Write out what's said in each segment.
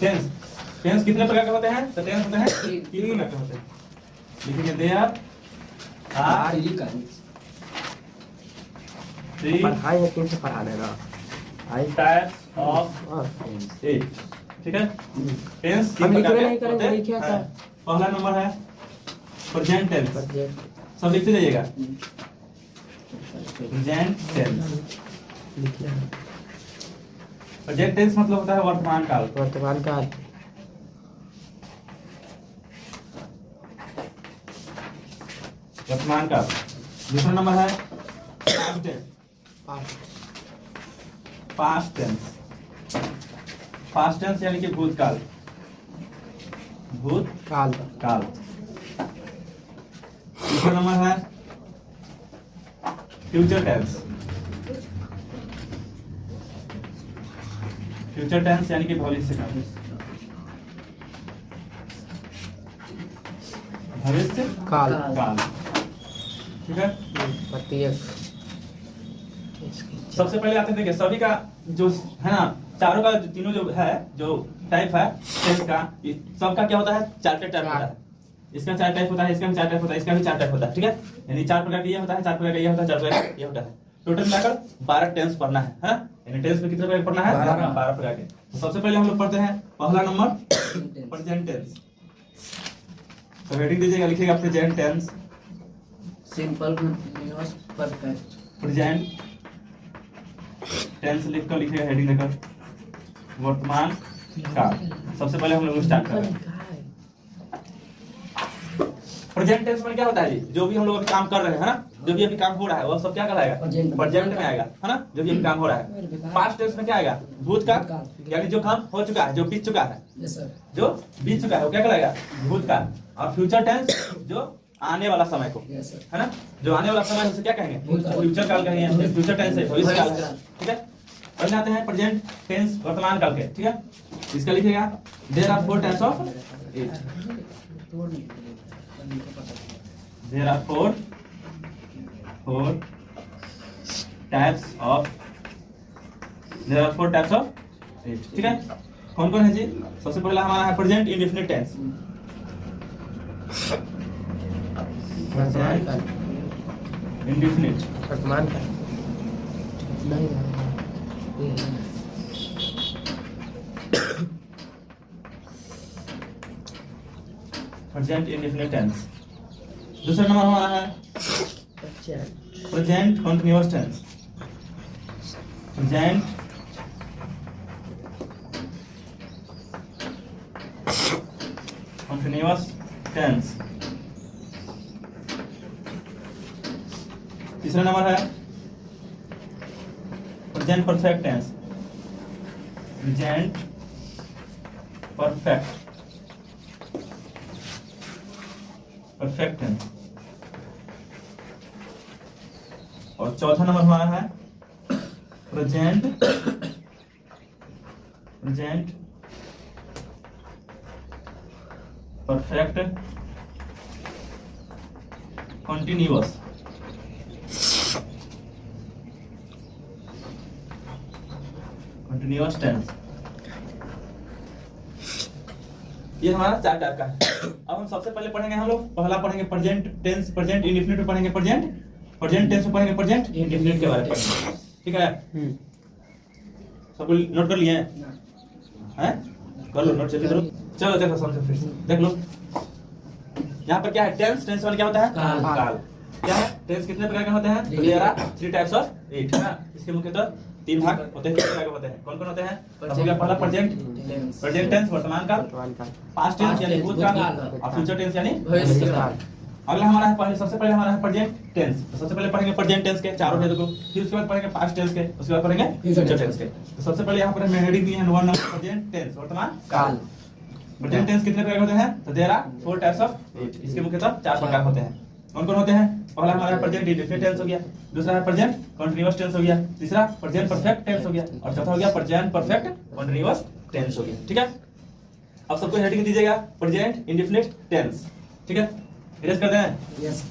Tense tense कितने प्रकार के होते हैं? तो टेंस होते हैं 3 प्रकार के होते हैं। लिखेंगे देयर आर 3 पढ़ाई है किन से पढ़ा देना टाइप्स ऑफ टेंस। ठीक है, टेंस हम तीन लिखने प्रकार नहीं के करेंगे, होते लिखिए हैं। पहला नंबर है प्रेजेंट टेंस, सब लिखते जाइएगा। प्रेजेंट टेंस, प्रेजेंट टेंस मतलब होता है वर्तमान काल। वर्तमान काल। वर्तमान काल। दूसरा नंबर है past tense. Past tense, past tense यानी कि भूतकाल। भूतकाल काल। तीसरा नंबर है फ्यूचर टेंस। फ्यूचर टेंस यानी कि भविष्य काल। भविष्य काल। काल। ठीक है, प्रत्येक सबसे पहले आते हैं, देखिए सभी का जो है ना, चारों का जो तीनों जो है, जो टाइप है टेंस का, सबका क्या होता है? 4 टाइप होता है। इसका 4 टाइप होता है, इसका भी 4 टाइप होता है, इसका भी 4 टाइप होता है। ठीक है, यानी 4 प्रकार का ये होता है, 4 प्रकार का ये होता है, 4 प्रकार का ये होता है। टोटल मिलाकर 12 टेंस पढ़ना है ना? यानी टेंस में कितने प्रकार पढ़ना है? 12 प्रकार के। तो सबसे पहले हम लोग पढ़ते हैं पहला नंबर प्रेजेंट टेंस। तो हेडिंग दीजिएगा, लिखिएगा present tense. Simple continuous perfect. Present tense लिखकर लिखिएगा हेडिंग देकर वर्तमान काल। सबसे पहले हम लोग स्टार्ट करें। प्रेजेंट टेंस में क्या होता है जी? जो भी हम लोग अभी काम कर रहे हैं, है ना, जो भी अभी काम हो रहा है वह सब क्या कहलाएगा? प्रेजेंट में आएगा, है ना, जो भी अभी काम हो रहा है। पास्ट टेंस में क्या आएगा? भूतकाल, यानी जो काम हो चुका है, जो बीत चुका है, जो बीत चुका है वो क्या कहलाएगा? भूतकाल। और फ्यूचर टेंस जो आने वाला समय को, है ना, जो आने वाला समय है उसे क्या कहेंगे? फ्यूचर काल कहेंगे। फ्यूचर टेंस है भविष्य काल है। ठीक है, पहले आते हैं प्रेजेंट टेंस वर्तमान काल के। ठीक है, इसका लिखिएगा there are 4 types of it. There are 4 types of, there are 4 types of it. ठीक है, कौन कौन है जी? सबसे पहला हमारा है प्रेजेंट इंडेफिनिट टेंस। इंडेफिनिट वर्तमान काल नहीं प्रेजेंट इंडेफिनिट टेंस। दूसरा नंबर हमारा है present continuous tense. Present continuous tense. तीसरा नंबर है present perfect tense. Present perfect tense. और चौथा नंबर हमारा है present perfect continuous. Continuous tense. ये हमारा 4 टाइप का है। अब हम सबसे पहले पढ़ेंगे, हम लोग पहला पढ़ेंगे प्रेजेंट टेंस, प्रेजेंट इंडेफिनिट में पढ़ेंगे प्रेजेंट टेंस में पढ़ेंगे प्रेजेंट इंडेफिनिट के बारे में पढ़ेंगे। ठीक है, सब नोट कर लिए हैं? कर लो नोट, जल्दी करो। चलो देखो समझो, फिर से देख लो। यहाँ पर क्या है? टेंस। टेंस वाले क्या होता है? काल। क्या है? टेंस कितने प्रकार के होते हैं? There are 3 types of it, है ना। इसके मुख्यतः 3 भाग होते हैं। 3 प्रकार के होते हैं। कौन कौन होते हैं? हो गया पहला प्रेजेंट टेंस वर्तमान काल, पास्ट टेंस यानी भूतकाल, और फ्यूचर टेंस यानी भविष्य काल। अगला हमारा है सबसे पहले हमारा है प्रेजेंट टेंस। तो सबसे पहले पढ़ेंगे प्रेजेंट टेंस के चारों भेदों को, फिर उसके बाद पढ़ेंगे पास्ट टेंस के, उसके बाद पढ़ेंगे फ्यूचर टेंस के। तो सबसे पहले यहाँ पर हेडिंग दी है 1 नंबर प्रेजेंट टेंस वर्तमान काल। प्रेजेंट टेंस कितने प्रकार होते हैं? तो there are 4 types of it. इसके मुख्यतः 4 प्रकार होते हैं। कौन कौन होते हैं? पहला हमारा प्रेजेंट इंडेफिनिट टेंस हो गया, दूसरा है प्रेजेंट कंटीन्यूअस टेंस हो गया, तीसरा प्रेजेंट परफेक्ट टेंस हो गया, और चौथा हो गया प्रेजेंट परफेक्ट कंटीन्यूअस टेंस हो गया। ठीक है, अब सबको हेडिंग दीजिएगा प्रेजेंट इंडेफिनिट टेंस। ठीक है, इरेज कर दें। यस।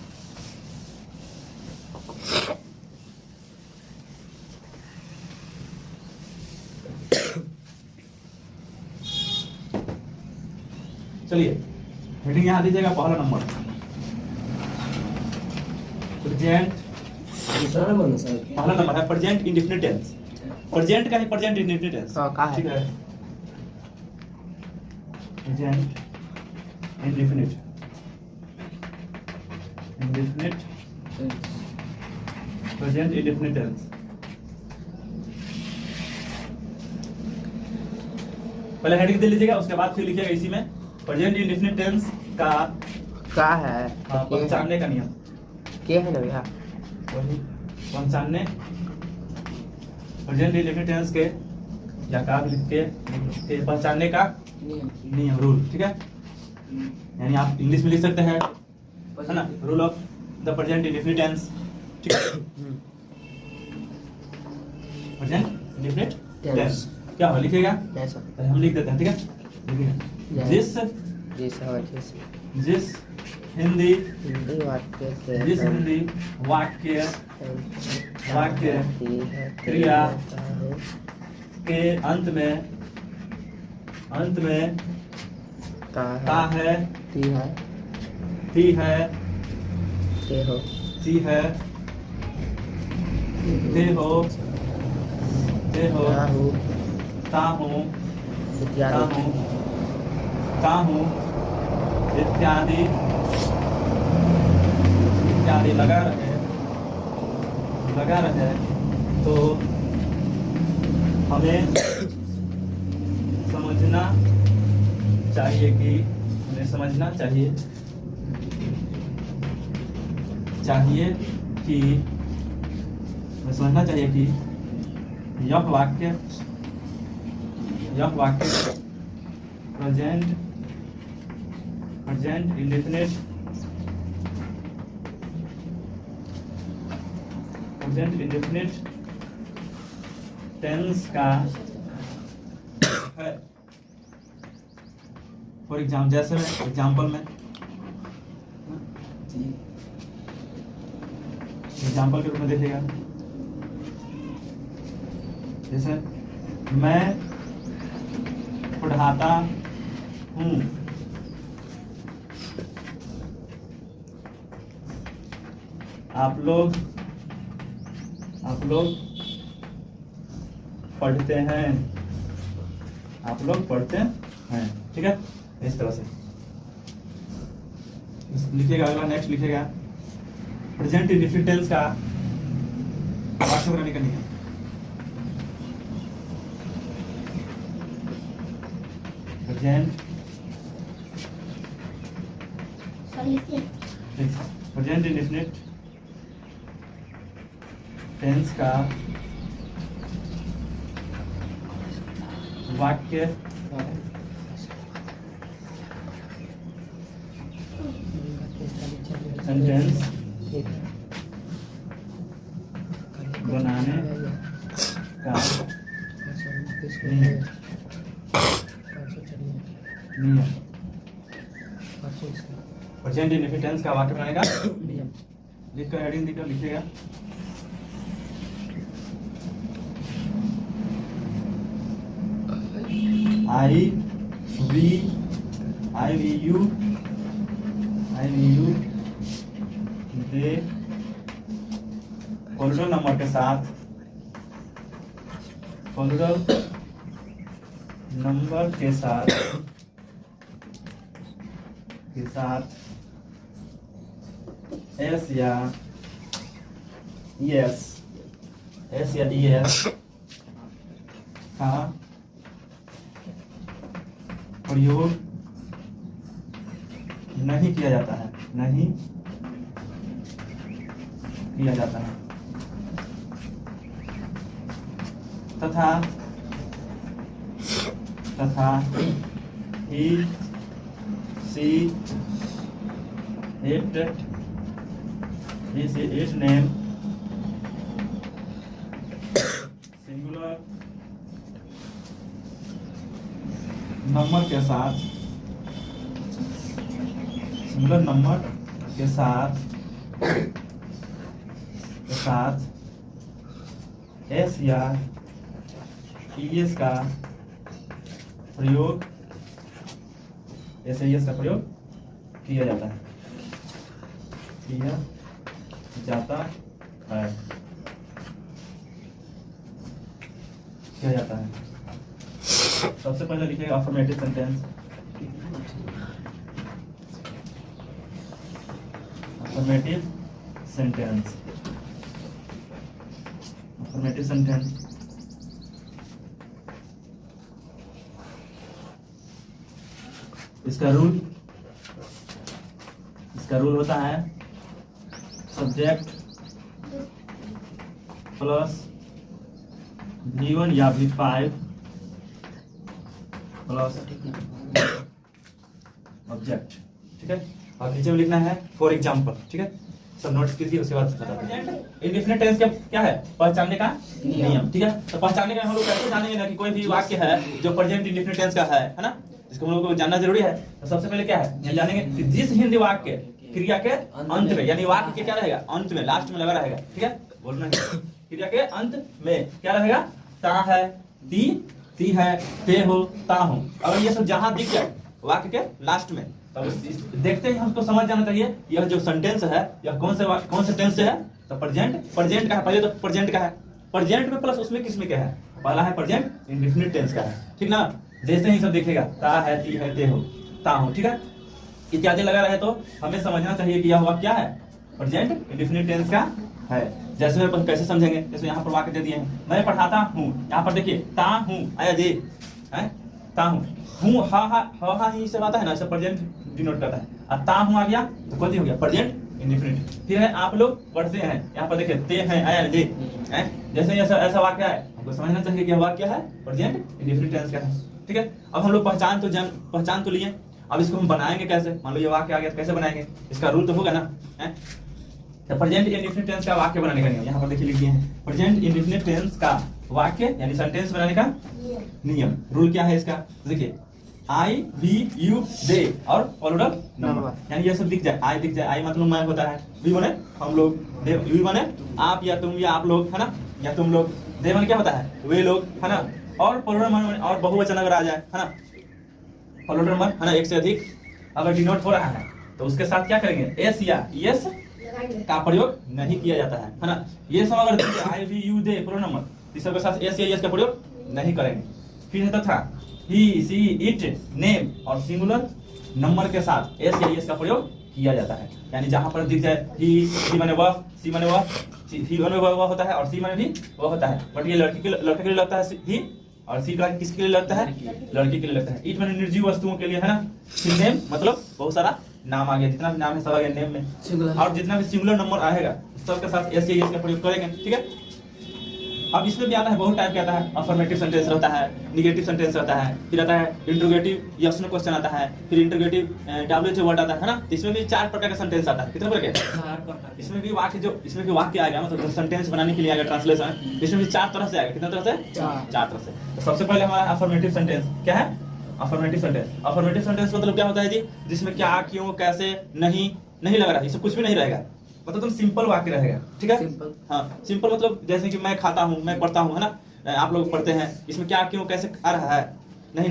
चलिए हेडिंग यहाँ दीजिएगा, पहला नंबर प्रेजेंट, दूसरा नंबर ना सर पहला नंबर है प्रेजेंट इंडेफिनिट टेंस। प्रेजेंट का है प्रेजेंट इंडेफिनिट टेंस। हाँ, का है? ठीक है, present indefinite present indefinite tense. पहले हेडिंग दे लीजिएगा, उसके बाद फिर लिखिएगा इसी में प्रेजेंट इंडेफिनिट टेंस का है पहचानने का नियम। क्या है ना भैया? वही पहचानने प्रेजेंट इंडेफिनिट टेंस के या का भी लिख के पहचानने का नियम, रूल। ठीक है, यानी आप इंग्लिश में लिख सकते हैं, है ना, rule of the present indefinite tense. ठीक है, प्रेजेंट इंडेफिनिट टेंस क्या हो लिखिएगा, ऐसा तो हम लिख देते हैं। ठीक है, लिखिएगा जिस हिंदी वाक्य क्रिया के अंत में ता है, थी है, ते हो, ता हूँ, इत्यादि लगा रहे तो हमें समझना चाहिए कि हमें समझना चाहिए कि यह वाक्य प्रेजेंट इंडेफिनिट टेंस का है। फॉर एग्जाम्पल, जैसे एग्जाम्पल में एग्जाम्पल के रूप में देखिएगा, जैसे मैं पढ़ाता हूँ, आप लोग पढ़ते हैं, ठीक है, इस तरह से लिखिएगा। अगला नेक्स्ट लिखिएगा प्रेजेंट इंडेफिनिट टेंस का वाक्य बनाने का नियम। प्रेजेंट इंडेफिनिट टेंस का वाक्य सेंटेंस बनाने का नियम। प्रेजेंट इंडेफिनिट टेंस का वाक्य बनाने का नियम। लिखकर हेडिंग देकर लिखिएगा I V U they colloidal number के साथ एस या डी एस का प्रयोग नहीं किया जाता है, तथा he she it name singular number के साथ एस या ईएस का प्रयोग SIS का प्रयोग किया जाता है, किया जाता है, किया जाता है। सबसे पहले लिखिएगा affirmative sentence. Affirmative sentence, affirmative sentence. इसका रूल होता है सब्जेक्ट प्लस V1 या V5 प्लस ऑब्जेक्ट, ठीक है। और नीचे में लिखना है फॉर एग्जाम्पल, ठीक है। सब नोट्स कीजिए, उसके बाद बताते हैं। इंडेफिनिट टेंस क्या है? पहचानने का नियम, ठीक है। तो पहचानने का हम लोग कैसे जानेंगे ना कि कोई भी वाक्य है जो प्रेजेंट इंडेफिनिट टेंस का है ना, इसको हम लोग को जानना जरूरी है। तो सबसे पहले क्या है, ये जानेंगे कि जिस हिंदी वाक्य क्रिया के अंत में, यानी वाक्य के क्या रहेगा, अंत में, लास्ट में लगा रहेगा, ठीक है। बोलना है क्रिया के अंत में क्या रहेगा, ता है, ती है, ते हो, ता हो। अगर ये सब जहां दिख जाए वाक्य के लास्ट में, तो देखते ही हमको समझ जाना चाहिए यह जो सेंटेंस है यह कौन से टेंस से है। तो प्रेजेंट का है, पहले तो प्रेजेंट का है, प्रेजेंट में प्लस उसमें किसमें क्या है, पहला है प्रेजेंट इंडेफिनिट टेंस का है, ठीक ना। जैसे ही सब देखेगा ता है, ती है, ते हो, ता हो, ठीक है, इत्यादि लगा रहे तो हमें समझना चाहिए कि यह वाक्य क्या है, प्रेजेंट इंडेफिनिट टेंस का है। जैसे मैं कैसे समझेंगे, जैसे यहाँ पर वाक्य दे दिए हैं, मैं पढ़ाता हूँ, यहाँ पर देखिए ता हूँ आया जे है, ता हूँ हा ही से आता है ना, इसे प्रेजेंट डिनोट करता है। और ता हूँ आ गया तो कौन सी हो गया, प्रेजेंट इंडेफिनिट। फिर है आप लोग पढ़ते हैं, यहाँ पर देखिए ते हैं आया जे है। जैसे ऐसा वाक्य है हमको समझना चाहिए कि यह वाक्य है प्रेजेंट इंडेफिनिट टेंस का है, ठीक है। अब हम लोग पहचान तो लिए, अब इसको हम बनाएंगे कैसे। मान लो ये वाक्य आ गया तो कैसे बनाएंगे, इसका रूल तो होगा ना, है। तो प्रेजेंट इंडेफिनिट टेंस का वाक्य बनाने का नियम यहाँ पर देखिए लिख दिए हैं। प्रेजेंट इंडेफिनिट टेंस का वाक्य यानी सेंटेंस बनाने का नियम, रूल क्या है इसका, देखिए आई, वी, यू, दे और प्लूरल नंबर, यानी ये सब दिख जाए, आई दिख जाए, आई मतलब मैं होता है, वी माने हम लोग, दे वी माने आप या तुम या आप लोग, है ना, या तुम लोग, दे माने क्या होता है, वे लोग, है ना, और प्लूरल माने और बहुवचन अगर आ जाए, है ना, प्लूरल नंबर, है ना, एक से अधिक अगर डिनोट हो रहा है तो उसके साथ क्या करेंगे, एस या यस का प्रयोग नहीं किया जाता है ना। ये सब अगर I, we, you, they plural number, इस सब के साथ एस या यस का प्रयोग नहीं करेंगे। फिर है तथा ही, सी, इट, नेम और सिंगुलर नंबर के साथ एस या यस का प्रयोग किया जाता है। यानी जहां पर दिख जाए ही माने वह, सी माने वह, ही माने वह होता है और सी माने भी वह होता है, बट ये लड़के के लिए लगता है ही, और सी का किसके लिए लगता है, लड़की के लिए लगता है। इट माने निर्जीव वस्तुओं के लिए, है ना। नेम मतलब बहुत सारा नाम आ गया, जितना भी नाम है सब आ गया नेम में, और जितना भी सिंगुलर नंबर आएगा सबके साथ एस या यस का प्रयोग करेंगे, ठीक है। अब इसमें भी आता है, बहुत टाइप के आता है, अफर्मेटिव सेंटेंस रहता है, निगेटिव सेंटेंस रहता है, फिर आता है इंटरोगेटिव यस नो क्वेश्चन आता है, फिर इंटरोगेटिव WH वर्ड आता है ना। तो इसमें भी 4 प्रकार का सेंटेंस आता है, कितने प्रकार के, इसमें भी वाक्य आएगा, मतलब सेंटेंस बनाने के लिए आएगा ट्रांसलेशन, इसमें भी 4 तरह से आएगा, कितने तरह से, 4 तरह से। तो सबसे पहले हमारा अफर्मेटिव सेंटेंस क्या है, अफर्मेटिव सेंटेंस। अफर्मेटिव सेंटेंस मतलब क्या होता है जी, जिसमें क्या, क्यों, कैसे, नहीं लगा रहा, इसमें कुछ भी नहीं रहेगा, मतलब तुम सिंपल वाक्य रहेगा, ठीक है। हाँ, सिंपल मतलब जैसे कि मैं खाता हूँ, मैं पढ़ता हूँ, है ना, आप लोग पढ़ते हैं, इसमें क्या, क्यों, कैसे आ रहा है, नहीं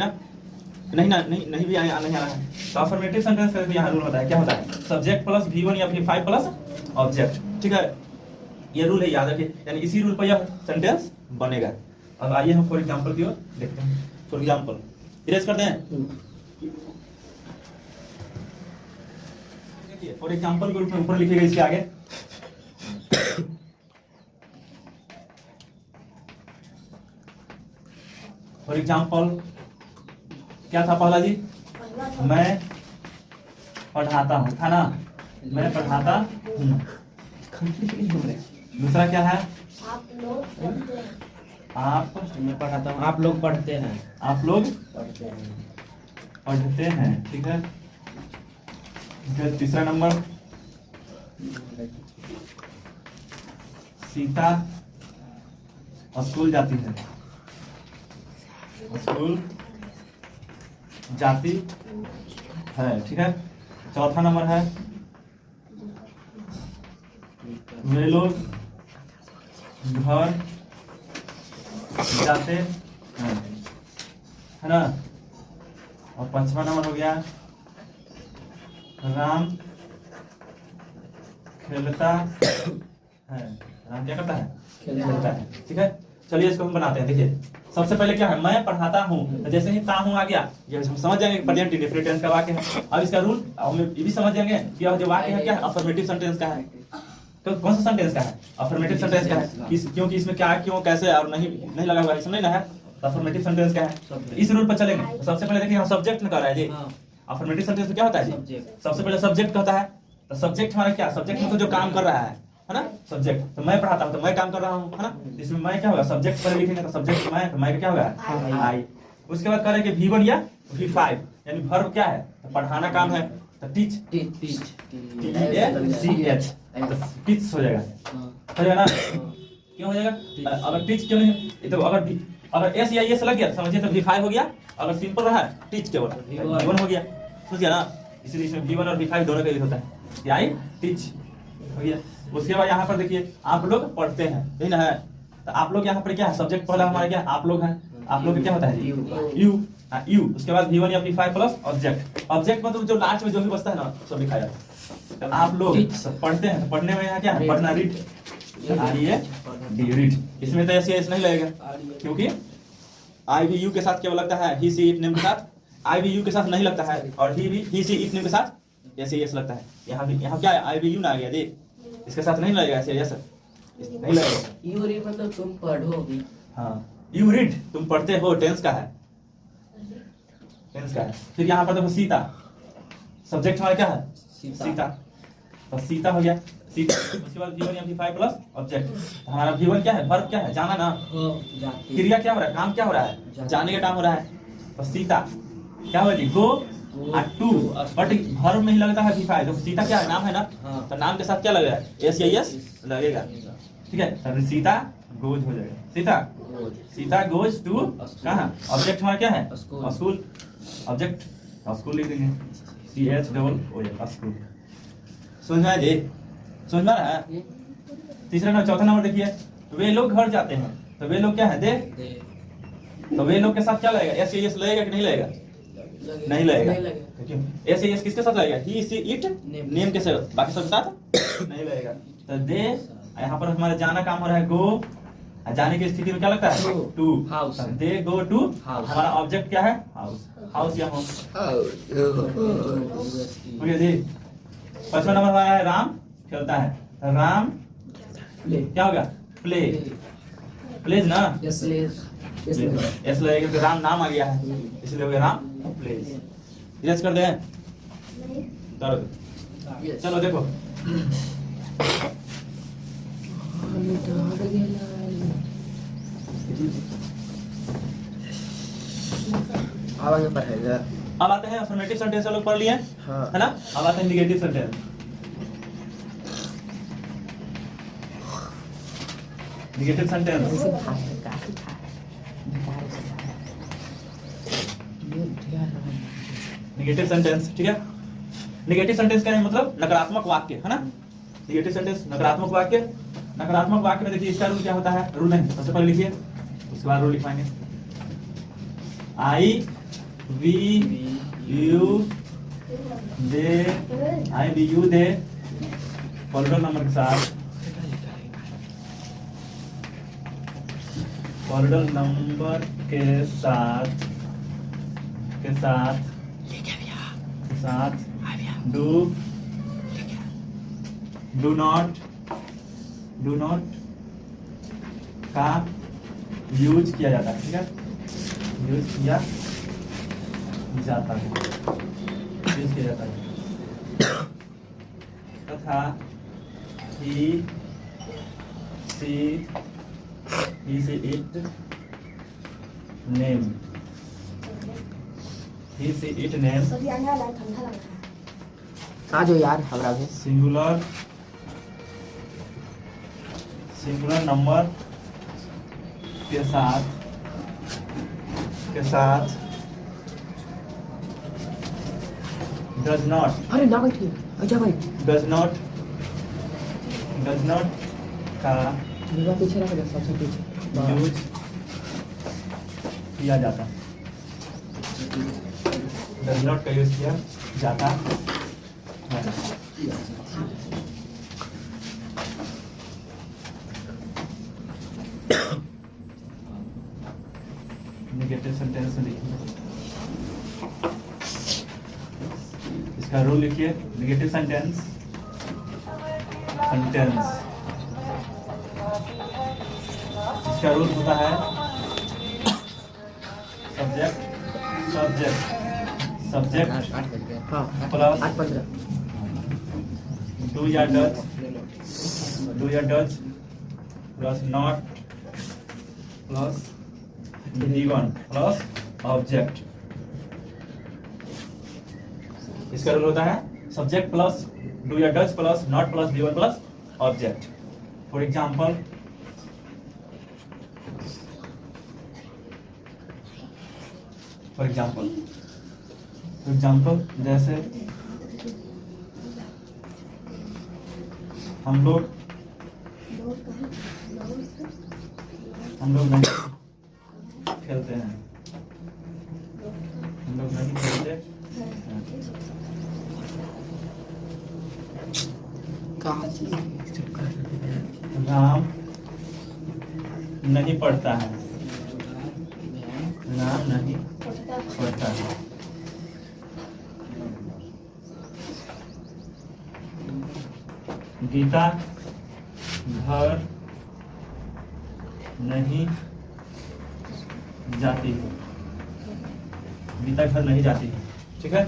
भी आया, नहीं आ रहा है। तो अफर्मेटिव सेंटेंस का भी यहाँ रूल होता है, क्या होता है, सब्जेक्ट प्लस V1 या V5 प्लस ऑब्जेक्ट, ठीक है। ये रूल है, याद रखिए, यानी इसी रूल पर यह सेंटेंस बनेगा। अब आइए हम फॉर एग्जाम्पल की ओर देखते हैं। फॉर एग्जाम्पल इरेज करते हैं, फॉर एग्जाम्पल के ऊपर लिखिएगा इसके आगे, फॉर एग्जाम्पल क्या था पहला जी, मैं पढ़ाता हूँ, था ना, मैं पढ़ाता हूँ। दूसरा क्या है, मैं पढ़ाता हूँ, आप लोग पढ़ते हैं, आप लोग पढ़ते हैं, ठीक है। फिर तीसरा नंबर, सीता स्कूल जाती है, स्कूल जाती है, ठीक है। चौथा नंबर है, वे लोग घर जाते हैं, है ना। और 5वां नंबर हो गया, राम खेलता है। राम क्या करता है? खेलता है। ठीक है, चलिए इसको हम बनाते हैं। देखिए सबसे पहले क्या है, मैं पढ़ाता हूँ, तो जैसे ही ता हूँ आ गया, ये हम समझ जाएंगे प्रेजेंट इंडेफिनिट टेंस का वाक्य है। अब इसका रूल हम ये भी समझ जाएंगे कि यह जो वाक्य है क्या है, अफर्मेटिव सेंटेंस का है। तो कौन सा सेंटेंस का है? अफर्मेटिव सेंटेंस का है। क्योंकि इसमें क्या, क्यों, कैसे और नहीं लगा हुआ है, समझ ना है, तो अफर्मेटिव सेंटेंस का है। इस रूल पर चलेंगे। तो सबसे पहले देखिए यहाँ सब्जेक्ट में कर रहा है जी। अफर्मेटिव सेंटेंस में क्या होता है जी? सबसे पहले सब्जेक्ट कहता है। तो सब्जेक्ट हमारा क्या, सब्जेक्ट में तो जो काम कर रहा है ना, सब्जेक्ट। तो मैं पढ़ाता हूँ तो मैं काम कर रहा हूँ, है ना। इसमें मैं क्या होगा, सब्जेक्ट पर लिखेंगे तो सब्जेक्ट मैं, तो मैं का क्या होगा, आई। उसके बाद करेंगे V1 या V5, यानी वर्ब क्या है, तो पढ़ाना काम है, तो टीच, TEACH, तो टीच हो जाएगा, हो जाएगा ना। क्यों हो जाएगा? अगर टीच क्यों नहीं, तो अगर एस या एस लग गया तो समझिए तो V5 हो गया। अगर सिंपल रहा टीच केवल V1 हो गया, समझ गया ना। इसलिए इसमें V1 और V5 दोनों का यूज होता है। आई टीच हो गया। उसके बाद यहाँ पर देखिए आप लोग पढ़ते हैं, यही ना है। तो आप लोग यहाँ पर क्या है, सब्जेक्ट पहला हमारा क्या, आप लोग हैं। आप लोग क्या होता है, यू। उसके बाद V1 या V5 प्लस ऑब्जेक्ट। ऑब्जेक्ट मतलब जो लास्ट में जो भी बचता है ना, सब लिखा जाता है। तो आप लोग पढ़ते हैं, तो पढ़ने में यहाँ क्या है, पढ़ना, रीड, रीड। इसमें तो ऐसे नहीं लगेगा, क्योंकि IVU के साथ केवल लगता है, ही सी इट नेम के साथ IVU के साथ नहीं लगता है, और ही सी इट नेम के साथ ऐसे यस लगता है। यहाँ क्या है, IVU ना आ गया जी, इसके साथ नहीं लगेगा ऐसे यस, नहीं लगेगा। यू रीड मतलब तुम पढ़ोगे। हाँ, यू रीड तुम पढ़ते हो, टेंस का है, टेंस का है। फिर यहाँ पर देखो सीता, सब्जेक्ट हमारा क्या है, सीता। तो सीता हो गया, सीता। उसके बाद V1 या V5 प्लस ऑब्जेक्ट। हमारा V1 क्या है, वर्ब क्या है, जाना ना। क्रिया क्या हो रहा है, काम क्या हो रहा है, जाने का काम हो रहा है। तो सीता क्या हो रही, गो टू, बट वर्ब में ही लगता है V5। तो सीता क्या है, नाम है ना, तो नाम के साथ क्या लगेगा, एस या एस लगेगा। ठीक है, तो सीता गोज हो जाएगा, सीता गोज टू कहाँ। ऑब्जेक्ट हमारा क्या है, स्कूल। ऑब्जेक्ट स्कूल लिख देंगे, CH स्कूल। समझ में आया जी, समझ में आ रहा है। तीसरा नंबर, चौथा नंबर देखिए, वे लोग घर जाते हैं, तो वे लोग क्या है, दे। तो वे लोग के साथ क्या लगेगा, एस या एस लगेगा कि नहीं लगेगा, नहीं लगेगा। क्यों, एस या एस किसके साथ लगेगा, ही सी इट नेम के साथ, बाकी सब साथ नहीं लगेगा। तो दे, यहाँ पर हमारा जाना काम हो रहा है, गो। जाने की स्थिति में क्या लगता है, टू। दे गो टू, हमारा ऑब्जेक्ट क्या है, हाउस। हाउस या होम, हो गया जी। पांचवा नंबर हमारा है, राम खेलता है। राम क्या होगा, प्ले, प्लेज ना, यस लगेगा, तो राम नाम आ गया है, इसलिए हो गया राम प्लेज। यस कर दे, चलो देखो। आगे पढ़ेगा। अब आते हैं अफर्मेटिव सेंटेंस, लोग पढ़ लिए हाँ। है ना। अब आते हैं negative sentence. Negative sentence, negative sentence, ठीक है। निगेटिव सेंटेंस का मतलब नकारात्मक वाक्य, है ना। निगेटिव सेंटेंस नकारात्मक वाक्य। नकारात्मक वाक्य में देखिए इसका रूल क्या होता है, रूल नहीं, सबसे पहले लिखिए, उसके बाद रूल लिखवाएंगे। IVU दे फोल्डर नंबर के साथ, फोल्डर नंबर के साथ डू नॉट का यूज किया जाता है, ठीक है, यूज किया जाता है तथा he से it name, he से it name สุดยังน่ารักทำท่าหลังค่ะ आ जाओ यार, हमरा भी। सिंगुलर नंबर के साथ does not, अरे ना बैठिए, अच्छा भाई does not का मेरा पीछे रख दे, सबसे पीछे यूज किया जाता, does not का यूज किया जाता नेगेटिव सेंटेंस लिखिए, इसका रूल लिखिए। नेगेटिव सेंटेंस इसका रूल होता है सब्जेक्ट हाँ प्लस 8-15 डू या does plus not plus given plus object. इसका रूल होता है सब्जेक्ट प्लस डू या does plus not plus given plus object. For example जैसे हम लोग नहीं खेलते हैं, राम नहीं पढ़ता है, गीता घर नहीं जाती है, ठीक है।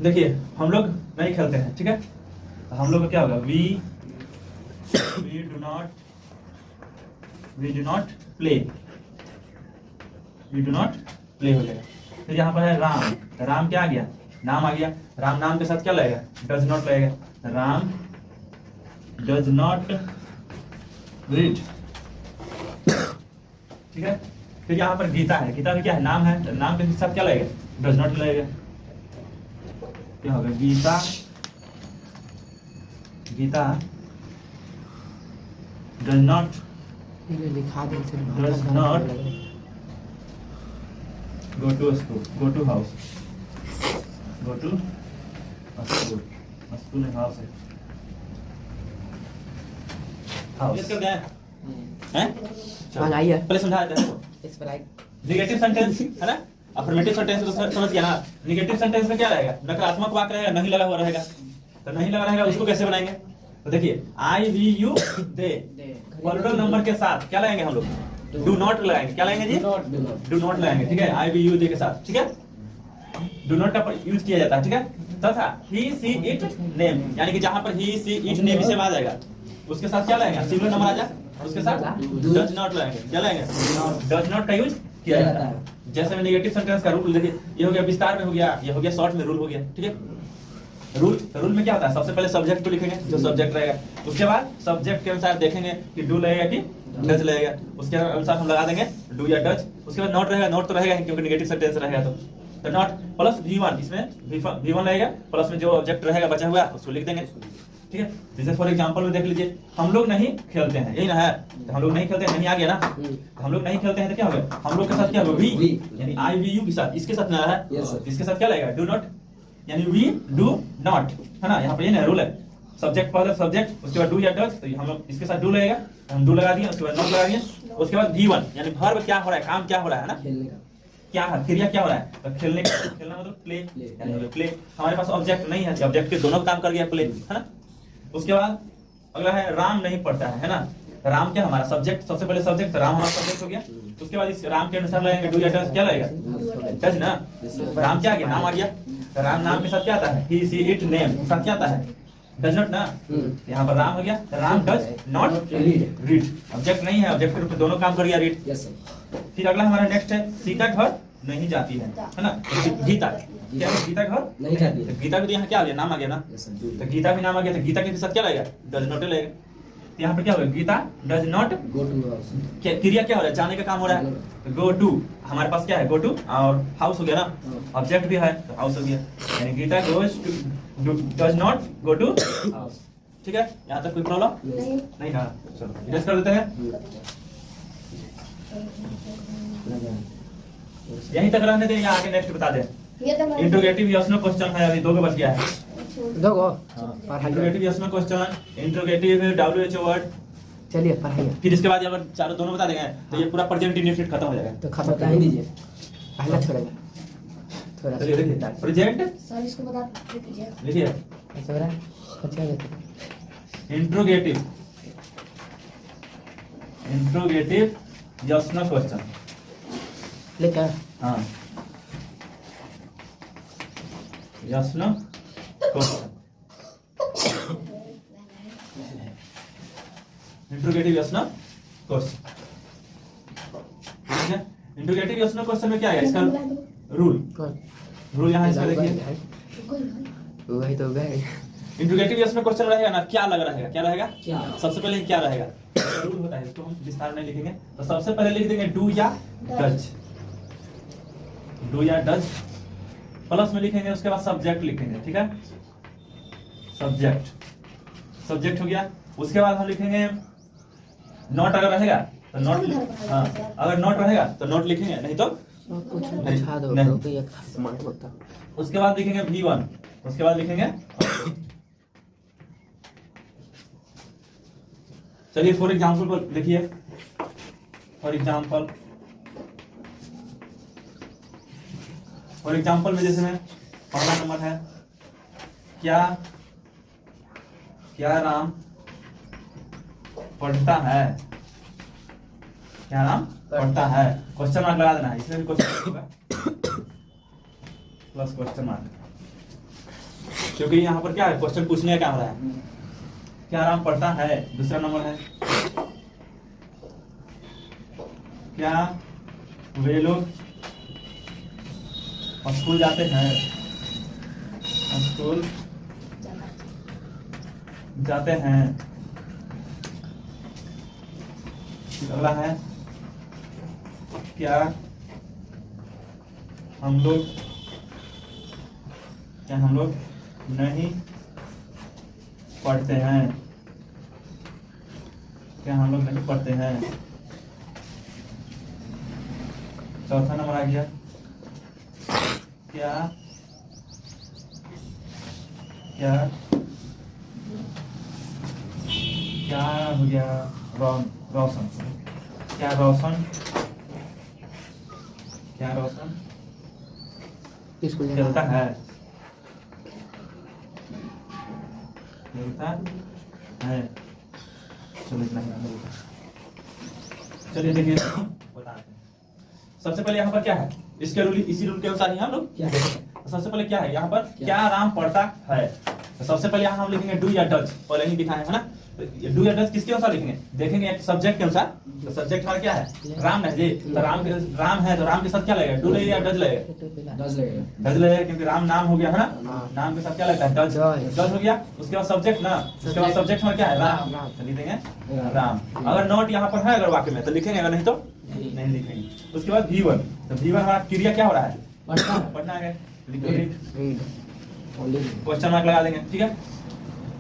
देखिए हम लोग नहीं खेलते हैं, ठीक है। हम लोग का क्या होगा, वी डू नॉट प्ले हो जाएगा। फिर यहाँ पर है राम क्या आ गया, नाम आ गया। राम नाम के साथ क्या लगेगा, डज नॉट लगेगा। राम डज नॉट रीड, ठीक है। फिर यहाँ पर गीता है, गीता भी क्या है, नाम है, तो नाम के साथ क्या लगेगा, डज नॉट लगेगा। क्या होगा, गीता डज नॉट लिखा दे Does not go to school, go to house, go to a school and house है, house कर गए हैं। हाँ आइए पहले समझा देते हैं। इस पर लाइक नेगेटिव सेंटेंस है ना, अफर्मेटिव सेंटेंस तो समझ गया ना। नेगेटिव सेंटेंस में क्या रहेगा, नकारात्मक वाक्य रहेगा, नहीं लगा हुआ रहेगा। तो नहीं लगा रहेगा उसको कैसे बनाएंगे, तो देखिए I we you they plural number के साथ क्या लगाएंगे हम लोग, डू नॉट लगाएंगे। क्या लगाएंगे जी, डू नॉट लगाएंगे, ठीक है। आई वी यू दे के साथ, ठीक है। डू नॉट का यूज किया जाता है, ठीक है। तथा ही सी इट नेम, यानी कि जहां पर ही सी इट नेम इसे आ जाएगा उसके साथ क्या लगाएंगे, सिंगुलर नंबर आ जाए, उसके साथ डज नॉट लगाएंगे। क्या लगाएंगे, डज नॉट का यूज किया जाता है। जैसे में नेगेटिव सेंटेंस का रूल देखिए, ये हो गया विस्तार में हो गया, ये हो गया शॉर्ट में रूल हो गया, ठीक है। रूल में क्या होता है, सबसे पहले सब्जेक्ट को लिखेंगे, जो सब्जेक्ट रहेगा। उसके बाद सब्जेक्ट के अनुसार देखेंगे कि डू लगेगा कि डज लगेगा, उसके अनुसार हम लगा देंगे डू या डज। उसके बाद नॉट रहेगा, नॉट तो रहेगा क्योंकि नेगेटिव सेंटेंस रहेगा, तो नॉट प्लस V1, इसमें V1 लगेगा, प्लस में जो ऑब्जेक्ट रहेगा बचा हुआ उसको लिख देंगे, ठीक है। जैसे फॉर एग्जांपल में देख लीजिए, हम लोग नहीं खेलते हैं, यही ना है। तो हम लोग नहीं खेलते हैं, नहीं आ गया ना, तो हम लोग नहीं खेलते हैं तो क्या होगा, हम लोग के साथ क्या होगा, वी, यानी आई वी यू के साथ, इसके साथ ना है, इसके साथ क्या लगेगा, डू नॉट, यानी वी डू नॉट, है ना। यहाँ पर ये ना रूल है, सब्जेक्ट पहले सब्जेक्ट, उसके बाद डू या डज, तो हम लोग इसके साथ डू लगेगा, हम डू लगा दिए, उसके बाद नॉट लगा दिए। उसके बाद V1 यानी वर्ब क्या हो रहा है, काम क्या हो रहा है ना, क्या है, क्रिया क्या हो रहा है, तो खेलने का, खेलना मतलब प्ले, यानी प्ले। हमारे पास ऑब्जेक्ट नहीं है, ऑब्जेक्ट के दोनों काम कर गया, प्ले, है ना। उसके बाद अगला है राम नहीं पढ़ता है ना। राम क्या हमारा सब्जेक्ट, सबसे पहले सब्जेक्ट, राम हमारा सब्जेक्ट हो गया। उसके बाद इस राम के अनुसार लगेंगे डू या डज, क्या लगेगा, डज ना। राम क्या आ गया, नाम आ गया, तो राम नाम के साथ क्या आता है, ही सी इट नेम के साथ क्या आता है, डज नॉट ना। यहाँ पर राम हो गया, Ram does not read, object नहीं है, ऑब्जेक्ट के रूप में दोनों काम कर गया, रीड। फिर अगला हमारा नेक्स्ट है सीता घर नहीं जाती है ना। गीता क्या है, गीता घर नहीं जाती है, गीता भी तो यहाँ क्या आ गया, नाम आ गया ना, तो गीता भी नाम आ गया, तो गीता के साथ क्या लगेगा, डज नॉट लगेगा। तो यहाँ पर क्या होगा, Gita does not go to, क्रिया क्या हो रहा है, जाने का काम हो रहा है, गो टू, हमारे पास क्या है, गो टू, और हाउस हो गया ना, ऑब्जेक्ट भी है तो हाउस हो गया, यानी Gita goes to, does not go to house, ठीक है। यहाँ तक कोई प्रॉब्लम नहीं है, चलो इरेज कर देते हैं। यहीं तक रहने दें या आगे नेक्स्ट बता दें। इंट्रोगेटिव यस नो क्वेश्चन है, अभी 2 के बच गया है। दो गो हाँ। पढ़ाइए। Interrogative yes no question, interrogative WHO word, चलिए पढ़ाइए। फिर इसके बाद अगर चारों दोनों बता देंगे तो ये पूरा प्रेजेंट इंडेफिनिट खत्म हो जाएगा। तो खत्म बता ही दीजिए। पहला छोड़ेगा थोड़ा चलिए देखिए प्रेजेंट सर इसको बता दीजिए। लिखिए ऐसा हो रहा है अच्छा है। Interrogative yes no question. लिखा हाँ yes no question, interrogative yes no question. ठीक है, इंट्रोगेटिव यस नो क्वेश्चन में क्या है इसका रूल? कौन रूल यहाँ इसका देखिए, वही तो गए। इंट्रोगेटिव यस नो क्वेश्चन रहेगा ना, क्या लग रहेगा, क्या रहेगा? क्या? सबसे पहले क्या रहेगा? रूल होता है, इसको हम विस्तार में लिखेंगे। तो सबसे पहले लिख देंगे डू या डज, डू या डज, प्लस में लिखेंगे, उसके बाद सब्जेक्ट लिखेंगे। ठीक है, सब्जेक्ट हो गया। उसके बाद हम लिखेंगे नॉट, अगर रहेगा तो नॉट, हाँ अगर नॉट रहेगा तो नॉट लिखेंगे, नहीं तो सब कुछ नहीं, बुझा दो नहीं। तो एक समान होता। उसके बाद लिखेंगे V1, उसके बाद लिखेंगे, चलिए फॉर एग्जाम्पल पर देखिए, फॉर एग्जाम्पल में जैसे में पहला नंबर है, क्या राम पढ़ता है, क्या नाम पढ़ता है, क्वेश्चन मार्क लगा देना है, इसमें भी क्वेश्चन होगा प्लस क्वेश्चन मार्क, क्योंकि यहाँ पर क्या है, क्वेश्चन पूछने का क्या हो रहा है। क्या राम पढ़ता है, दूसरा नंबर है, क्या वे लोग स्कूल जाते हैं, स्कूल जाते हैं। अगला है, क्या हम लोग नहीं पढ़ते हैं, क्या हम लोग नहीं पढ़ते हैं। चौथा नंबर आ गया, क्या हो गया, रोशन, क्या रोशन स्कूल खेलता जाना है, चलो इतना ही होगा। चलिए देखिए बताते हैं। सबसे पहले यहाँ पर क्या है, इसके रूल, इसी रूल के अनुसार ही हम लोग क्या देखेंगे। सबसे पहले क्या है यहाँ पर, क्या राम पढ़ता है। तो सबसे पहले यहाँ हम लिखेंगे डू या डज, पहले ही दिखाए है ना। तो डू या डज किसके अनुसार लिखेंगे, देखेंगे एक सब्जेक्ट के अनुसार। तो सब्जेक्ट हमारा क्या है, राम है जी, तो राम है तो राम के साथ क्या लगेगा, डू लगेगा या डज लगेगा, डज लगेगा, क्योंकि राम नाम हो गया है ना, नाम के साथ क्या लगता है, डज हो गया। उसके बाद सब्जेक्ट ना, उसके बाद सब्जेक्ट हमारा क्या है, राम, तो लिख देंगे राम। अगर नॉट यहाँ पर है अगर वाक्य में तो लिखेंगे, अगर नहीं तो नहीं लिखेंगे। उसके बाद V1, तो V1 हमारा क्रिया क्या हो रहा है, पढ़ना है, क्वेश्चन मार्क लगा देंगे। ठीक है,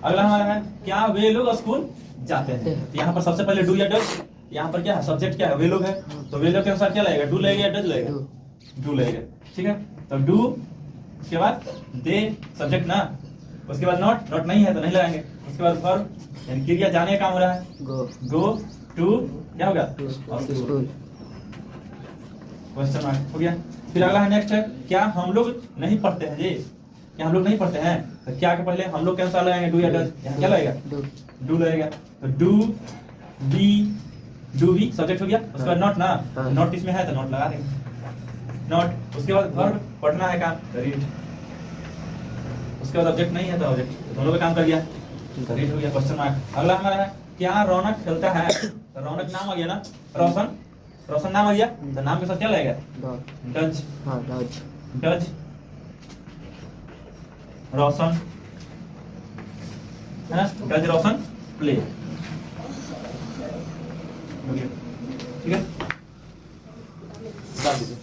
अगला हमारा है, क्या वे लोग स्कूल जाते हैं। तो यहाँ पर सबसे पहले डू या डज, यहाँ पर क्या है, सब्जेक्ट क्या है, वे लोग है, तो वे लोग के अनुसार क्या लगेगा, डू लगेगा या डज लगेगा, डू लगेगा। ठीक है, तो डू, उसके बाद दे, सब्जेक्ट ना, उसके बाद नॉट नहीं है तो नहीं लगाएंगे। उसके बाद वर्ब, यानी क्रिया जाने का काम हो रहा है, गो टू, क्या होगा, स्कूल, क्वेश्चन मार्क हो गया। फिर अगला है नेक्स्ट है, क्या हम लोग नहीं पढ़ते हैं जी, क्या हम लोग नहीं पढ़ते हैं। तो क्या के पहले हम लोग के अनुसार लगाएंगे डू या डज, यहाँ क्या लगेगा, डू लगेगा। तो डू बी सब्जेक्ट हो गया। उसके बाद नॉट ना, नॉट इसमें है तो नॉट लगा देंगे, नॉट। उसके बाद वर्ब, पढ़ना है काम, रीड। उसके बाद ऑब्जेक्ट नहीं है तो ऑब्जेक्ट, दोनों पे काम कर गया, रीड हो गया, क्वेश्चन मार्क। अगला हमारा है, क्या रौनक खेलता है। तो रौनक नाम आ गया ना, रोशन नाम आ गया, तो नाम के साथ क्या लगेगा, डज, डज रोशन है ना, डज रोशन प्ले। ठीक है, बता दीजिए।